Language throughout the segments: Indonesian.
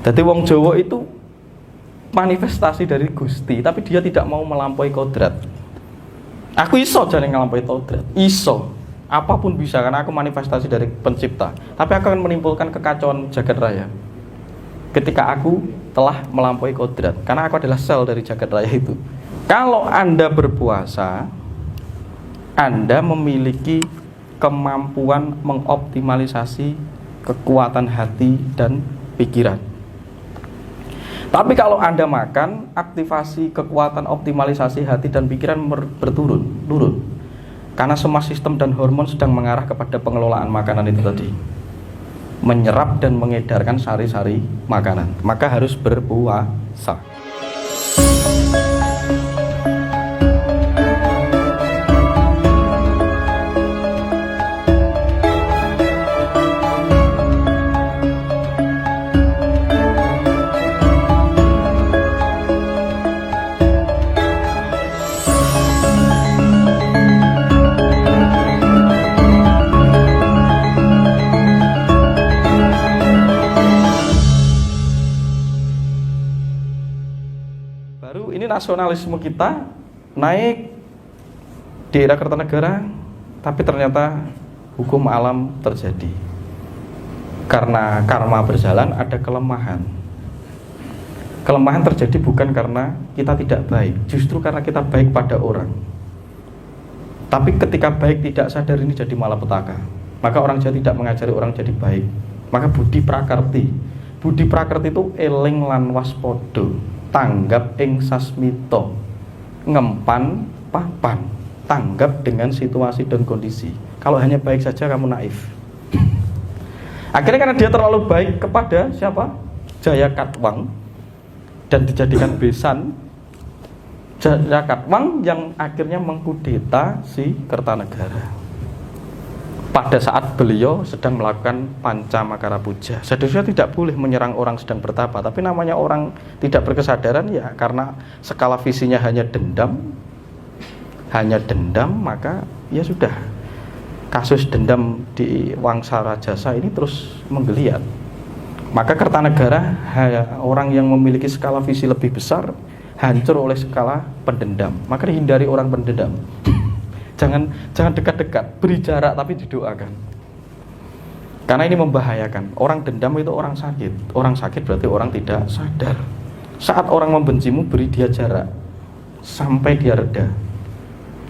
Jadi wong Jawa itu manifestasi dari Gusti, tapi dia tidak mau melampaui kodrat. Aku iso jane ngelampaui kodrat, iso. Apapun bisa karena aku manifestasi dari pencipta. Tapi aku akan menimbulkan kekacauan jagat raya ketika aku telah melampaui kodrat, karena aku adalah sel dari jagat raya itu. Kalau Anda berpuasa, Anda memiliki kemampuan mengoptimalisasi kekuatan hati dan pikiran. Tapi kalau Anda makan, aktivasi kekuatan optimalisasi hati dan pikiran turun. Karena semua sistem dan hormon sedang mengarah kepada pengelolaan makanan itu tadi. Menyerap dan mengedarkan sari-sari makanan. Maka harus berpuasa. Nasionalisme kita naik di era Kertanegara, tapi ternyata hukum alam terjadi. Karena karma berjalan, ada kelemahan. Kelemahan terjadi bukan karena kita tidak baik, justru karena kita baik pada orang. Tapi ketika baik tidak sadar, ini jadi malapetaka. Maka orang Jawa tidak mengajari orang jadi baik. Maka budi prakerti. Budi prakerti itu eling lan waspodo, tanggap ing sasmito, ngempan papan, tanggap dengan situasi dan kondisi. Kalau hanya baik saja kamu naif. Akhirnya karena dia terlalu baik kepada siapa? Jayakatwang, dan dijadikan besan Jayakatwang yang akhirnya mengkudeta si Kertanegara pada saat beliau sedang melakukan Pancamakara Puja. Seharusnya tidak boleh menyerang orang sedang bertapa, tapi namanya orang tidak berkesadaran ya karena skala visinya hanya dendam, maka ya sudah. Kasus dendam di Wangsa Rajasa ini terus menggeliat. Maka Kertanegara, orang yang memiliki skala visi lebih besar, hancur oleh skala pendendam. Maka dihindari orang pendendam. Jangan dekat-dekat, beri jarak tapi didoakan. Karena ini membahayakan. Orang dendam itu orang sakit. Orang sakit berarti orang tidak sadar. Saat orang membencimu, beri dia jarak sampai dia reda.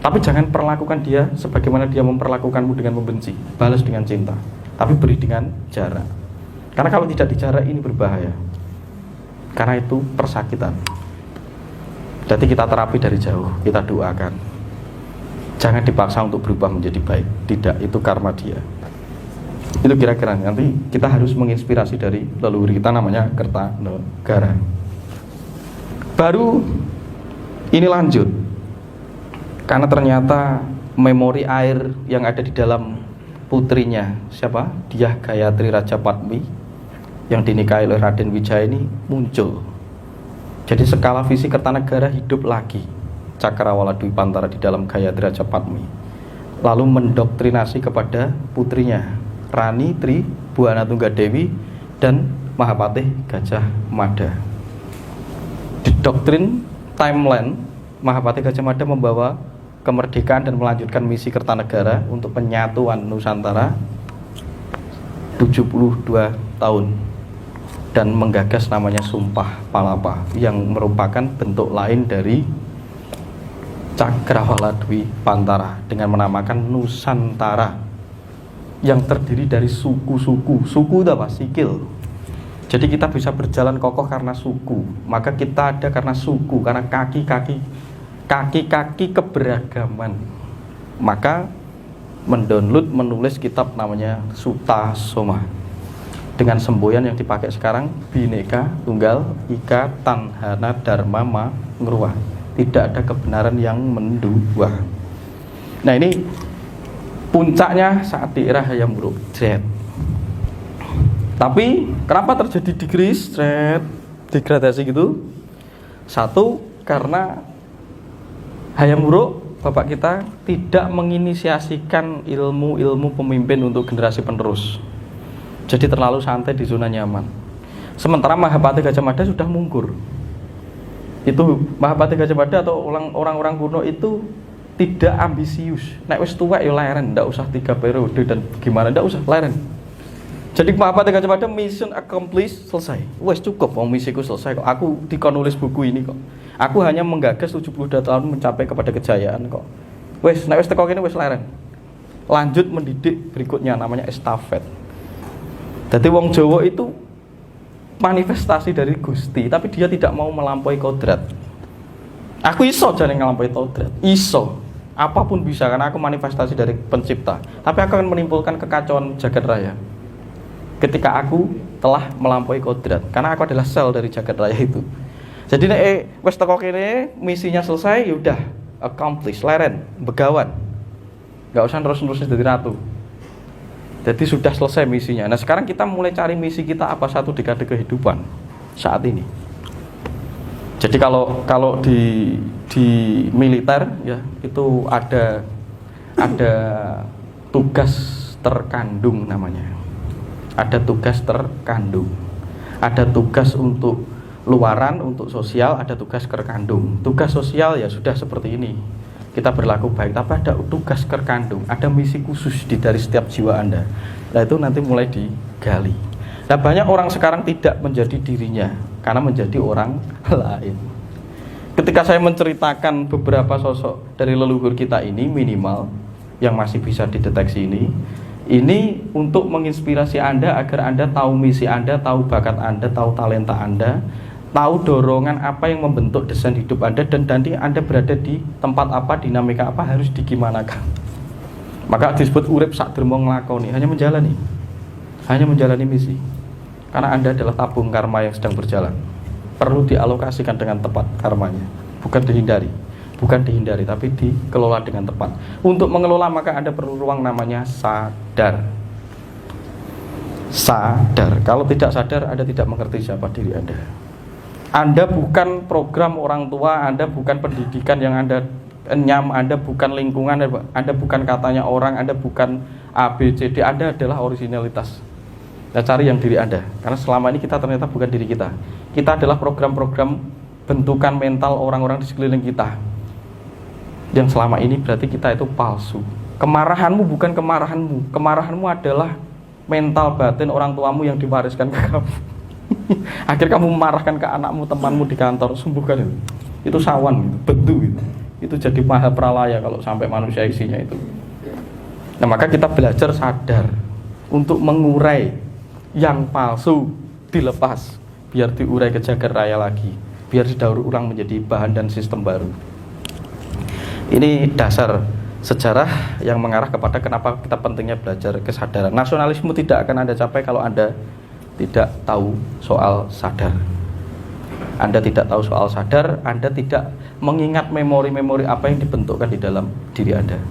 Tapi jangan perlakukan dia sebagaimana dia memperlakukanmu dengan membenci. Balas dengan cinta, tapi beri dengan jarak. Karena kalau tidak dijarak ini berbahaya. Karena itu persakitan. Jadi kita terapi dari jauh, kita doakan. Jangan dipaksa untuk berubah menjadi baik. Tidak, itu karma dia. Itu kira-kira. Nanti kita harus menginspirasi dari leluhur kita, namanya Kertanegara. Baru ini lanjut. Karena ternyata memori air yang ada di dalam putrinya, siapa? Dyah Gayatri Rajapatmi, yang dinikahi oleh Raden Wijaya ini muncul. Jadi skala visi Kertanegara hidup lagi. Cakrawala Dwipantara di dalam Gayatri Rajapatmi, lalu mendoktrinasi kepada putrinya Rani Tri Buana Tunggadewi dan Mahapatih Gajah Mada. Di doktrin timeline, Mahapatih Gajah Mada membawa kemerdekaan dan melanjutkan misi Kertanegara untuk penyatuan Nusantara 72 tahun dan menggagas namanya Sumpah Palapa yang merupakan bentuk lain dari Cakrawala Dwipantara dengan menamakan Nusantara yang terdiri dari suku-suku. Suku itu apa? Sikil. Jadi kita bisa berjalan kokoh karena suku. Maka kita ada karena suku, karena kaki-kaki keberagaman. Maka mendownload, menulis kitab namanya Sutta Soma dengan semboyan yang dipakai sekarang, Bhinneka Tunggal Ika Tanhana Dharma Mangruwa. Tidak ada kebenaran yang mendua. Nah ini puncaknya saat di era Hayam Wuruk. Tapi kenapa terjadi degradasi gitu? Satu, karena Hayam Wuruk, bapak kita, tidak menginisiasikan ilmu-ilmu pemimpin untuk generasi penerus. Jadi terlalu santai di zona nyaman. Sementara Mahapati Gajah Mada sudah mungkur. Itu Mahapati Gajah Mada atau orang-orang kuno itu tidak ambisius. Nek wis tuwek ya leren, ndak usah 3 periode dan gimana, ndak usah leren. Jadi Mahapati Gajah Mada mission accomplished, selesai. Wes cukup, misiku selesai kok. Aku dikon nulis buku ini kok. Aku hanya menggagas 72 tahun mencapai kepada kejayaan kok. Wes nek wis teko kene wis leren. Lanjut mendidik berikutnya namanya estafet. Jadi wong Jawa itu manifestasi dari Gusti, tapi dia tidak mau melampaui kodrat. Aku iso jane ngelampaui kodrat, iso. Apapun bisa karena aku manifestasi dari pencipta. Tapi aku akan menimbulkan kekacauan jagat raya ketika aku telah melampaui kodrat, karena aku adalah sel dari jagat raya itu. Jadi nek wis teko kene misinya selesai, ya udah accomplish, leren, begawan. Enggak usah terus-terusan jadi ratu. Jadi sudah selesai misinya. Nah sekarang kita mulai cari misi kita apa 1 dekade kehidupan saat ini. Jadi kalau di militer ya itu ada tugas terkandung namanya. Ada tugas terkandung. Ada tugas untuk luaran, untuk sosial, ada tugas terkandung. Tugas sosial ya sudah seperti ini. Kita berlaku baik, tapi ada tugas terkandung, ada misi khusus dari setiap jiwa Anda. Nah itu nanti mulai digali. Nah banyak orang sekarang tidak menjadi dirinya karena menjadi orang lain. Ketika saya menceritakan beberapa sosok dari leluhur kita ini minimal yang masih bisa dideteksi ini untuk menginspirasi Anda agar Anda tahu misi Anda, tahu bakat Anda, tahu talenta Anda, tahu dorongan apa yang membentuk desain hidup Anda, dan nanti Anda berada di tempat apa, dinamika apa, harus digimanakan. Maka disebut urip sak dermo nglakoni, hanya menjalani misi. Karena Anda adalah tabung karma yang sedang berjalan. Perlu dialokasikan dengan tepat karmanya, bukan dihindari, tapi dikelola dengan tepat. Untuk mengelola maka Anda perlu ruang namanya sadar. Kalau tidak sadar, Anda tidak mengerti siapa diri Anda. Anda bukan program orang tua, Anda bukan pendidikan yang Anda enyam, Anda bukan lingkungan, Anda bukan katanya orang, Anda bukan A, B, C, D, Anda adalah originalitas. Nah, cari yang diri Anda, karena selama ini kita ternyata bukan diri kita. Kita adalah program-program bentukan mental orang-orang di sekeliling kita. Yang selama ini berarti kita itu palsu. Kemarahanmu bukan kemarahanmu adalah mental batin orang tuamu yang diwariskan ke kamu. Akhirnya kamu memarahkan ke anakmu, temanmu di kantor, sembuhkan itu. Itu sawan, bendu itu. Itu jadi maha pralaya kalau sampai manusia isinya itu. Nah maka kita belajar sadar untuk mengurai yang palsu, dilepas biar diurai ke jagat raya lagi, biar didaur ulang menjadi bahan dan sistem baru. Ini dasar sejarah yang mengarah kepada kenapa kita pentingnya belajar kesadaran. Nasionalisme tidak akan Anda capai kalau Anda tidak tahu soal sadar. Anda tidak tahu soal sadar, Anda tidak mengingat memori-memori apa yang dibentukkan di dalam diri Anda.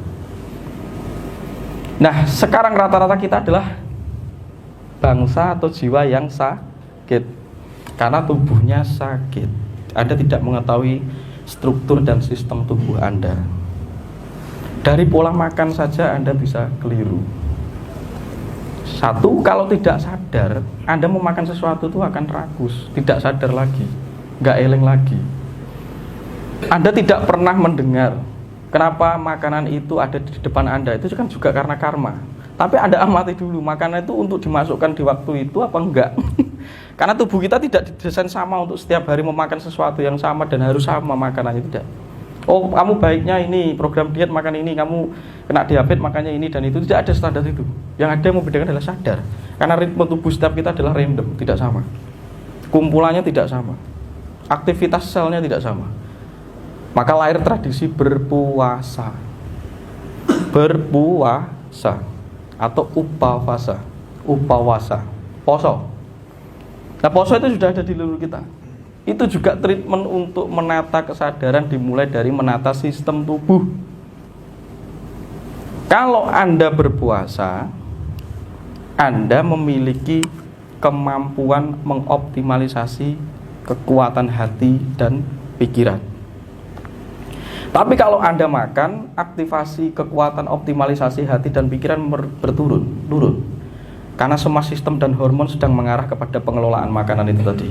Nah, sekarang rata-rata kita adalah bangsa atau jiwa yang sakit karena tubuhnya sakit. Anda tidak mengetahui struktur dan sistem tubuh Anda. Dari pola makan saja Anda bisa keliru. Satu, kalau tidak sadar, Anda memakan sesuatu itu akan rakus, tidak sadar lagi, nggak eleng lagi. Anda tidak pernah mendengar kenapa makanan itu ada di depan Anda, itu kan juga karena karma. Tapi Anda amati dulu, makanan itu untuk dimasukkan di waktu itu apa enggak? Karena tubuh kita tidak didesain sama untuk setiap hari memakan sesuatu yang sama dan harus sama makanannya, tidak. Oh, kamu baiknya ini, program diet makan ini, kamu kena diabetes makanya ini dan itu, tidak ada standar itu. Yang ada yang membedakan adalah sadar. Karena ritme tubuh setiap kita adalah random, tidak sama. Kumpulannya tidak sama. Aktivitas selnya tidak sama. Maka lahir tradisi berpuasa. Berpuasa atau upawasa. Poso. Nah, poso itu sudah ada di leluhur kita. Itu juga treatment untuk menata kesadaran, dimulai dari menata sistem tubuh. Kalau Anda berpuasa, Anda memiliki kemampuan mengoptimalisasi kekuatan hati dan pikiran. Tapi kalau Anda makan, aktivasi kekuatan optimalisasi hati dan pikiran turun. Karena semua sistem dan hormon sedang mengarah kepada pengelolaan makanan itu tadi,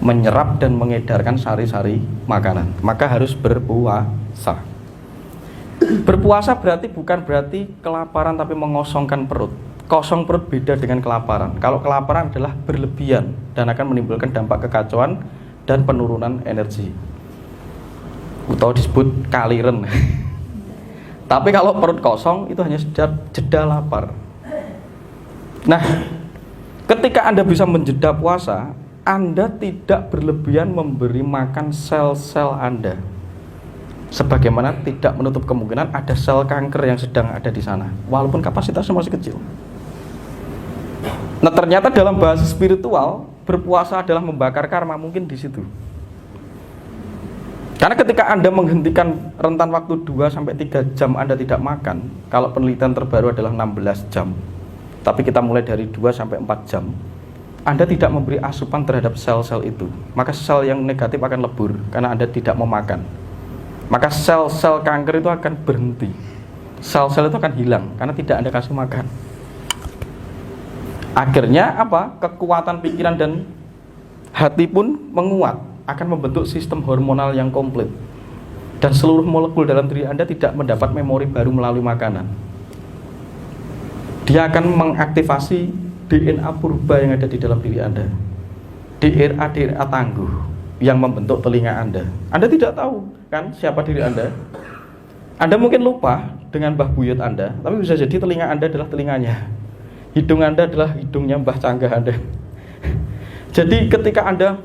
menyerap dan mengedarkan sari-sari makanan. Maka harus berpuasa. Berpuasa bukan berarti kelaparan tapi mengosongkan perut. Kosong perut beda dengan kelaparan. Kalau kelaparan adalah berlebihan dan akan menimbulkan dampak kekacauan dan penurunan energi, atau disebut kaliren. Tapi kalau perut kosong itu hanya jeda lapar. Nah, ketika Anda bisa menjeda puasa, Anda tidak berlebihan memberi makan sel-sel Anda. Sebagaimana tidak menutup kemungkinan ada sel kanker yang sedang ada di sana, walaupun kapasitasnya masih kecil. Nah, ternyata dalam bahasa spiritual, berpuasa adalah membakar karma, mungkin di situ. Karena ketika Anda menghentikan rentan waktu 2-3 jam Anda tidak makan, kalau penelitian terbaru adalah 16 jam, tapi kita mulai dari 2-4 jam, Anda tidak memberi asupan terhadap sel-sel itu, maka sel yang negatif akan lebur karena Anda tidak memakan. Maka sel-sel kanker itu akan berhenti, sel-sel itu akan hilang karena tidak Anda kasih makan. Akhirnya apa? Kekuatan pikiran dan hati pun menguat, akan membentuk sistem hormonal yang komplit, dan seluruh molekul dalam diri Anda tidak mendapat memori baru melalui makanan. Dia akan mengaktifasi DNA purba yang ada di dalam diri Anda, DNA tangguh yang membentuk telinga Anda. Anda tidak tahu kan siapa diri Anda. Anda mungkin lupa dengan mbah buyut Anda, tapi bisa jadi telinga Anda adalah telinganya, hidung Anda adalah hidungnya mbah canggah Anda. Jadi ketika Anda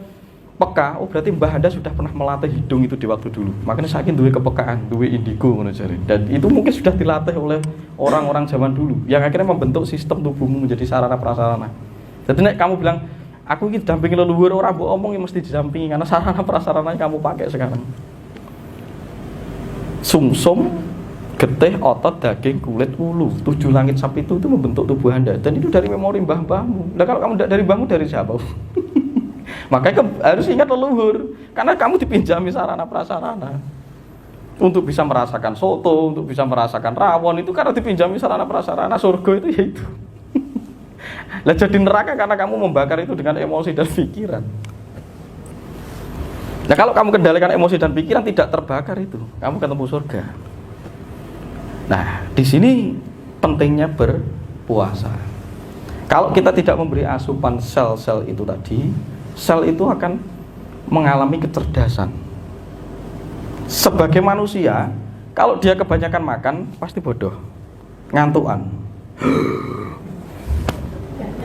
peka, oh berarti mbah Anda sudah pernah melatih hidung itu di waktu dulu. Makanya saking duwe kepekaan, duwe indigo ngono jare. Dan itu mungkin sudah dilatih oleh orang-orang zaman dulu yang akhirnya membentuk sistem tubuhmu menjadi sarana prasarana. Jadi nek kamu bilang, aku iki dampingi leluhur, ora mbok omong mesti didampingi karena sarana prasarana yang kamu pakai sekarang. Sumsum, getih, otot, daging, kulit, ulu, 7 langit sapi itu membentuk tubuh Anda, dan itu dari memori mbah-mbahmu. Nah kalau kamu tidak dari mbahmu, dari siapa? Makanya harus ingat leluhur, karena kamu dipinjami sarana prasarana untuk bisa merasakan soto, untuk bisa merasakan rawon, itu karena dipinjami sarana prasarana. Surga itu yaitu. Lah jadi neraka karena kamu membakar itu dengan emosi dan pikiran. Nah kalau kamu kendalikan emosi dan pikiran, tidak terbakar itu, kamu ketemu surga. Nah di sini pentingnya berpuasa. Kalau kita tidak memberi asupan sel-sel itu tadi, sel itu akan mengalami kecerdasan. Sebagai manusia, kalau dia kebanyakan makan, pasti bodoh, ngantukan,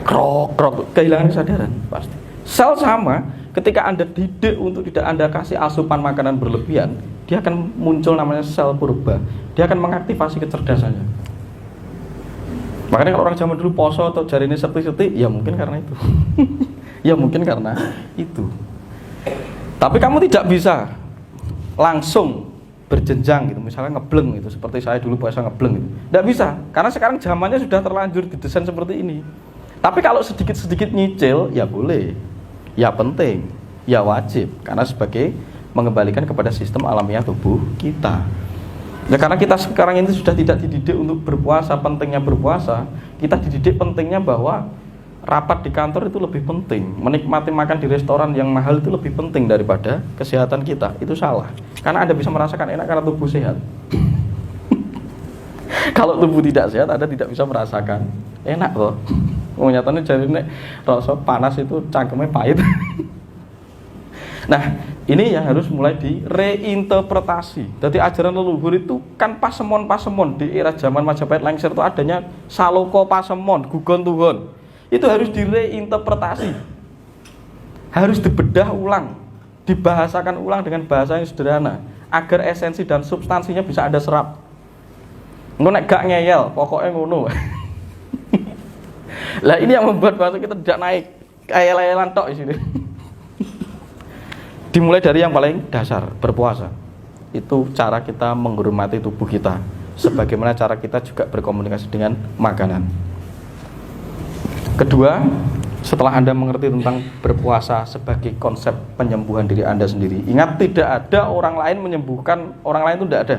krok, kehilangan kesadaran pasti. Sel sama, ketika Anda didik untuk tidak Anda kasih asupan makanan berlebihan, dia akan muncul namanya sel purba. Dia akan mengaktifasi kecerdasannya. Makanya kalau orang zaman dulu poso atau jari ini sepi-sepi, ya mungkin karena itu. Ya mungkin karena itu. Tapi kamu tidak bisa langsung berjenjang gitu, misalnya ngebleng gitu, seperti saya dulu puasa ngebleng gitu. Tidak bisa, karena sekarang zamannya sudah terlanjur didesain seperti ini. Tapi kalau sedikit-sedikit nyicil, ya boleh, ya penting, ya wajib, karena sebagai mengembalikan kepada sistem alamiah tubuh kita. Ya karena kita sekarang ini sudah tidak dididik untuk berpuasa, pentingnya berpuasa, kita dididik pentingnya bahwa rapat di kantor itu lebih penting, menikmati makan di restoran yang mahal itu lebih penting daripada kesehatan kita. Itu salah, karena Anda bisa merasakan enak karena tubuh sehat. Kalau tubuh tidak sehat, Anda tidak bisa merasakan enak loh. Nyatanya jadi nek rasa panas itu cangkemnya pahit. Nah, ini yang harus mulai direinterpretasi. Jadi ajaran leluhur itu kan pasemon-pasemon. Di era zaman Majapahit lengser itu adanya saloko pasemon, gugon tuhun. Itu harus direinterpretasi, harus dibedah ulang, dibahasakan ulang dengan bahasa yang sederhana, agar esensi dan substansinya bisa Anda serap. Ngono nek gak ngeyel, pokoknya ngono. Lah ini yang membuat bahasa kita tidak naik, ayel-ayelan tok di sini. Dimulai dari yang paling dasar, berpuasa. Itu cara kita menghormati tubuh kita, sebagaimana cara kita juga berkomunikasi dengan makanan. Kedua, setelah Anda mengerti tentang berpuasa sebagai konsep penyembuhan diri Anda sendiri, ingat tidak ada orang lain menyembuhkan orang lain, itu tidak ada.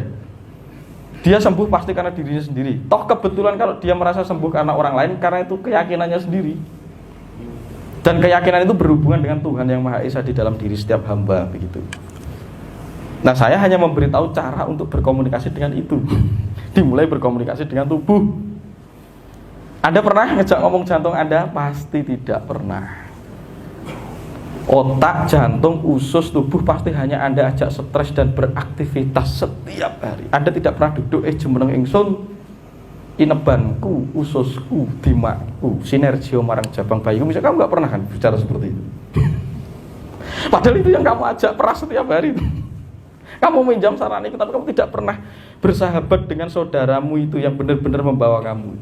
Dia sembuh pasti karena dirinya sendiri. Toh kebetulan kalau dia merasa sembuh karena orang lain, karena itu keyakinannya sendiri. Dan keyakinan itu berhubungan dengan Tuhan yang Maha Esa di dalam diri setiap hamba, begitu. Nah, saya hanya memberitahu cara untuk berkomunikasi dengan itu. Dimulai berkomunikasi dengan tubuh. Anda pernah ngejak ngomong jantung Anda? Pasti tidak pernah. Otak, jantung, usus, tubuh pasti hanya Anda ajak stres dan beraktivitas setiap hari. Anda tidak pernah duduk, jemeneng ingsun, inebanku, ususku, dimaku, sinergio marang jabang bayiku. Misalnya kamu nggak pernah kan bicara seperti itu. Padahal itu yang kamu ajak peras setiap hari itu. Kamu minjam saran itu, tapi kamu tidak pernah bersahabat dengan saudaramu itu yang benar-benar membawa kamu.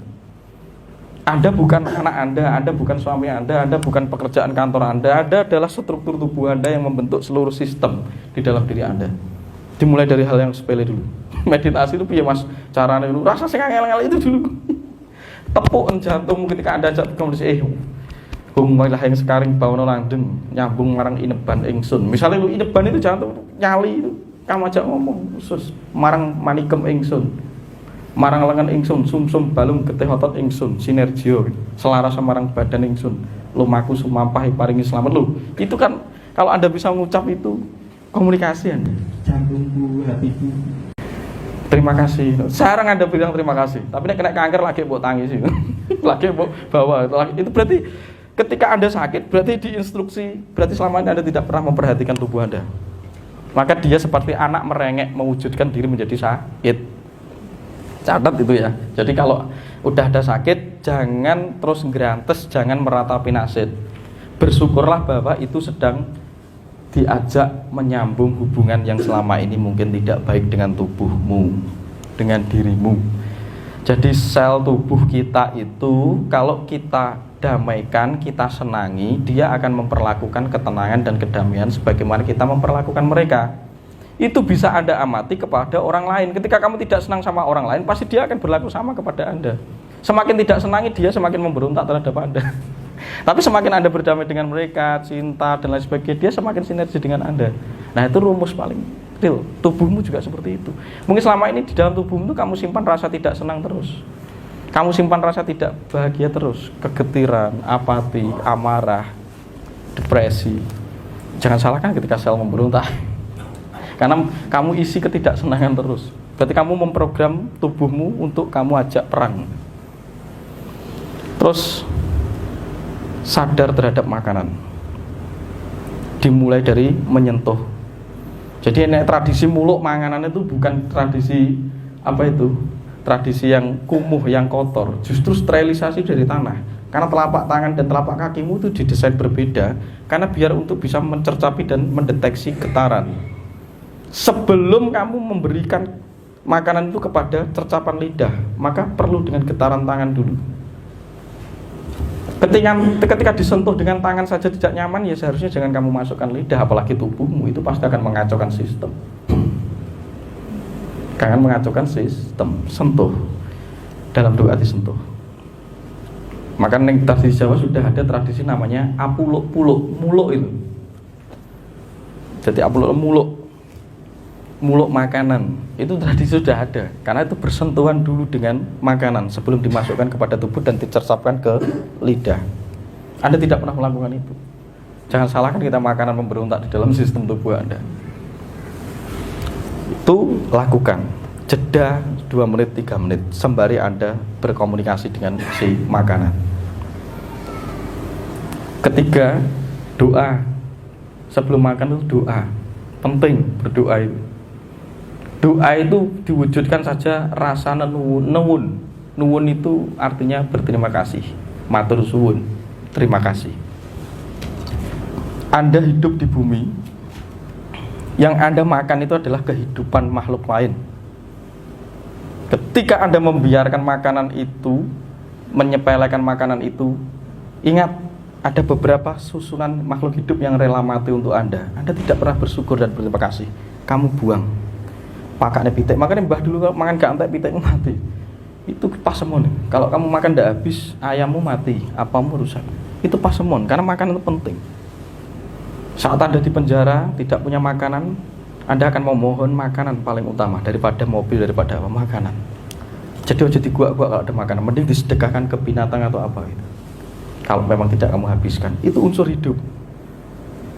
Anda bukan anak Anda bukan suami Anda bukan pekerjaan kantor Anda adalah struktur tubuh Anda yang membentuk seluruh sistem di dalam diri Anda. Dimulai dari hal yang sepele dulu. Meditasi itu piye Mas? Caranya dulu, rasa sing angel-angel itu dulu. Tepukan jantung ketika Anda ajak komunikasi, lah yang sekarang bawono langgeng nyambung marang ineban ingsun. Misalnya lu ineban itu jantung nyali itu, kamu ajak ngomong khusus marang manikem ingsun, marang lengan ingsun, sumsum balung getih otot ingsun, sinergio selaras marang badan ingsun, lumaku sumampahi paringi selamat lu. Itu kan kalau Anda bisa mengucap itu komunikasi Anda. Jantungku, hatiku. Terima kasih. Sekarang Anda bilang terima kasih, tapi nek kena kanker lagi buat tangis sih. Lagi buat bawa itu berarti ketika Anda sakit berarti diinstruksi, berarti selama ini Anda tidak pernah memperhatikan tubuh Anda. Maka dia seperti anak merengek mewujudkan diri menjadi sakit. Catat itu ya. Jadi kalau udah ada sakit, jangan terus gerantes, jangan meratapi nasib. Bersyukurlah bahwa itu sedang diajak menyambung hubungan yang selama ini mungkin tidak baik dengan tubuhmu, dengan dirimu. Jadi sel tubuh kita itu kalau kita damaikan, kita senangi, dia akan memperlakukan ketenangan dan kedamaian sebagaimana kita memperlakukan mereka. Itu bisa Anda amati kepada orang lain. Ketika kamu tidak senang sama orang lain, pasti dia akan berlaku sama kepada Anda. Semakin tidak senangi, dia semakin memberontak terhadap Anda. Tapi semakin Anda berdamai dengan mereka, cinta dan lain sebagainya, dia semakin sinergi dengan Anda. Nah, itu rumus paling real. Tubuhmu juga seperti itu. Mungkin selama ini di dalam tubuhmu itu kamu simpan rasa tidak senang terus. Kamu simpan rasa tidak bahagia terus, kegetiran, apati, amarah, depresi. Jangan salahkan ketika sel memberontak. Karena kamu isi ketidaksenangan terus. Berarti kamu memprogram tubuhmu untuk kamu ajak perang. Terus sadar terhadap makanan. Dimulai dari menyentuh. Jadi ini tradisi muluk manganan itu bukan tradisi apa itu? Tradisi yang kumuh, yang kotor, justru sterilisasi dari tanah. Karena telapak tangan dan telapak kakimu itu didesain berbeda, karena biar untuk bisa mencercapi dan mendeteksi getaran. Sebelum kamu memberikan makanan itu kepada cercapan lidah, maka perlu dengan getaran tangan dulu. Ketika disentuh dengan tangan saja tidak nyaman, ya seharusnya jangan kamu masukkan lidah, apalagi tubuhmu, itu pasti akan mengacaukan sistem. Jangan mengacaukan sistem. Sentuh. Dalam doa disentuh. Maka di tradisi Jawa sudah ada tradisi namanya apuluk-puluk, muluk itu. Jadi apuluk muluk makanan. Itu tradisi sudah ada. Karena itu bersentuhan dulu dengan makanan sebelum dimasukkan kepada tubuh dan dicercapkan ke lidah. Anda tidak pernah melakukan itu. Jangan salahkan kita makanan memberontak di dalam sistem tubuh Anda. Itu lakukan jeda 2 menit 3 menit sembari Anda berkomunikasi dengan si makanan. Ketiga, doa. Sebelum makan itu doa. Penting berdoa itu. Doa itu diwujudkan saja rasa nuwun. Nuwun itu artinya berterima kasih. Matur suwun, terima kasih. Anda hidup di bumi, yang Anda makan itu adalah kehidupan makhluk lain. Ketika Anda membiarkan makanan itu, menyepelekan makanan itu, ingat ada beberapa susunan makhluk hidup yang rela mati untuk Anda. Anda tidak pernah bersyukur dan berterima kasih. Kamu buang. Makannya pitik, makanya mbah dulu kalau makan gak entek pitikmu mati. Itu pasemon. Kalau kamu makan tidak habis, ayammu mati, apamu rusak. Itu pasemon, karena makanan itu penting. Saat Anda di penjara, tidak punya makanan, Anda akan memohon makanan paling utama daripada mobil, daripada apa, makanan. Jadi aja di gua kalau ada makanan, mending disedekahkan ke binatang atau apa gitu. Kalau memang tidak kamu habiskan, itu unsur hidup.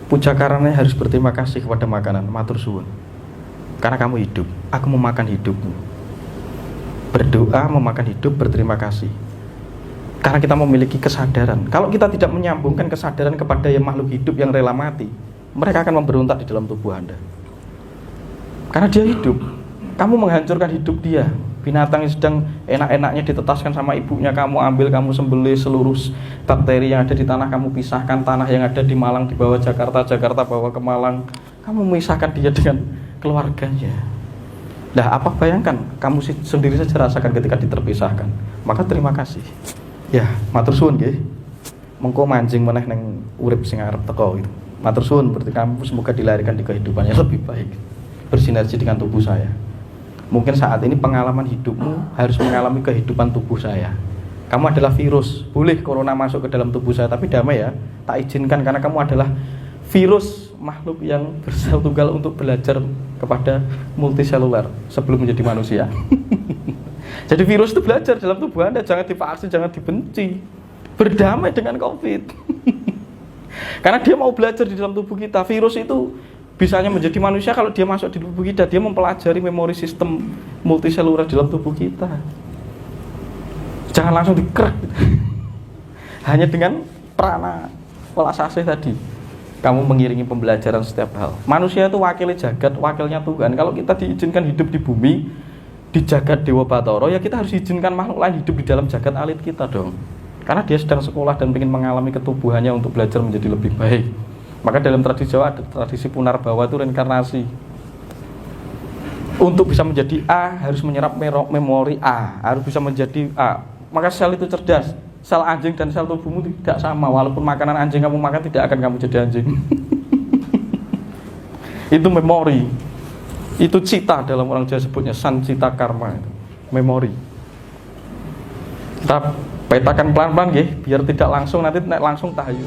Puja karana harus berterima kasih kepada makanan, matur suwun. Karena kamu hidup, aku memakan hidupmu. Berdoa memakan hidup, berterima kasih. Karena kita memiliki kesadaran. Kalau kita tidak menyambungkan kesadaran kepada yang makhluk hidup yang rela mati, mereka akan memberontak di dalam tubuh Anda. Karena dia hidup, kamu menghancurkan hidup dia. Binatang yang sedang enak-enaknya ditetaskan sama ibunya, kamu ambil, kamu sembelih, seluruh bakteri yang ada di tanah kamu pisahkan. Tanah yang ada di Malang dibawa Jakarta, Jakarta bawa ke Malang, kamu memisahkan dia dengan keluarganya. Nah, apa bayangkan, kamu sendiri saja rasakan ketika diterpisahkan. Maka terima kasih. Ya, matur suwun nggih. Mengko manjing meneh ning urip sing arep teko gitu. Matur suwun, berarti kamu semoga dilahirkan di kehidupan yang lebih baik, bersinergi dengan tubuh saya. Mungkin saat ini pengalaman hidupmu harus mengalami kehidupan tubuh saya. Kamu adalah virus, boleh corona masuk ke dalam tubuh saya, tapi damai ya, tak izinkan karena kamu adalah virus, makhluk yang bersel tunggal untuk belajar kepada multiseluler sebelum menjadi manusia. Jadi virus itu belajar dalam tubuh Anda, jangan divaksin, jangan dibenci. Berdamai dengan COVID. Karena dia mau belajar di dalam tubuh kita. Virus itu bisanya menjadi manusia kalau dia masuk di tubuh kita, dia mempelajari memori sistem multiseluler dalam tubuh kita. Jangan langsung dikrek. Hanya dengan prana welasasih tadi, kamu mengiringi pembelajaran setiap hal. Manusia itu wakilnya jagat, wakilnya Tuhan. Kalau kita diizinkan hidup di bumi, di jagat Dewa Batara, ya kita harus izinkan makhluk lain hidup di dalam jagat alit kita dong. Karena dia sedang sekolah dan ingin mengalami ketubuhannya untuk belajar menjadi lebih baik. Maka dalam tradisi Jawa ada tradisi Punarbawa, itu reinkarnasi. Untuk bisa menjadi A harus menyerap memori A, harus bisa menjadi A. Maka sel itu cerdas. Sel anjing dan sel tubuhmu tidak sama. Walaupun makanan anjing kamu makan, tidak akan kamu jadi anjing. Itu memori. Itu cita, dalam orang Jawa sebutnya sancita karma. Memori. Kita petakan pelan-pelan ya, biar tidak langsung, nanti langsung tahayu.